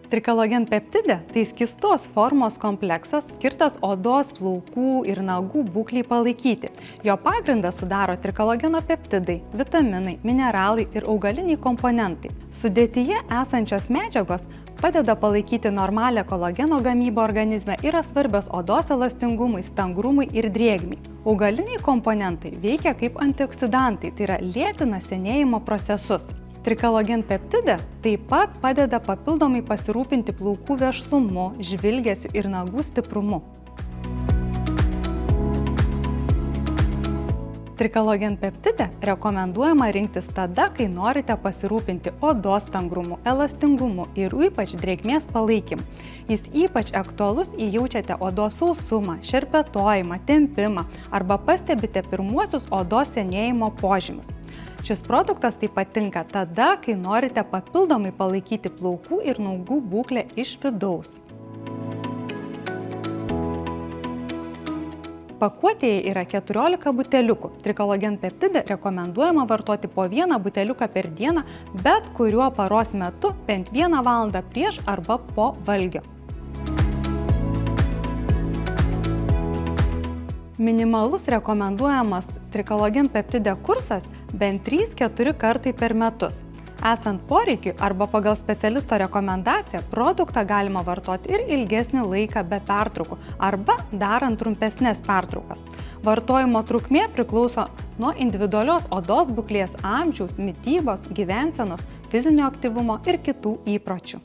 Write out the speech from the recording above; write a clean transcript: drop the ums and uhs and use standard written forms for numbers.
Trikalogen peptidė tai skystos formos kompleksas skirtas odos, plaukų ir nagų būklei palaikyti. Jo pagrindą sudaro trikalogeno peptidai, vitaminai, mineralai ir augaliniai komponentai. Sudėtyje esančios medžiagos padeda palaikyti normalią kolageno gamybą organizme, yra svarbios odos elastingumui, stangrumui ir drėgmei. Augaliniai komponentai veikia kaip antioksidantai, tai yra lėtina senėjimo procesus. Trikalogen peptidė taip pat padeda papildomai pasirūpinti plaukų vešlumu, žvilgesiu ir nagų stiprumu. Trikalogen peptidę rekomenduojama rinktis tada, kai norite pasirūpinti odos stangrumu, elastingumu ir ypač drėgmės palaikymu. Jis ypač aktualus, jei jaučiate odos sausumą, šerpetojimą, tempimą arba pastebite pirmuosius odos senėjimo požymius. Šis produktas taip pat tinka tada, kai norite papildomai palaikyti plaukų ir nagų būklę iš vidaus. Pakuotėje yra 14 buteliukų. Trikalogen peptidę rekomenduojama vartoti po 1 buteliuką per dieną, bet kuriuo paros metu bent 1 valandą prieš arba po valgio. Minimalus rekomenduojamas trikalogen peptidė kursas bent 3-4 kartai per metus. Esant poreikiui arba pagal specialisto rekomendaciją, produktą galima vartoti ir ilgesnį laiką be pertraukų arba darant trumpesnės pertraukas. Vartojimo trukmė priklauso nuo individualios odos būklės, amžiaus, mitybos, gyvensenos, fizinio aktyvumo ir kitų įpročių.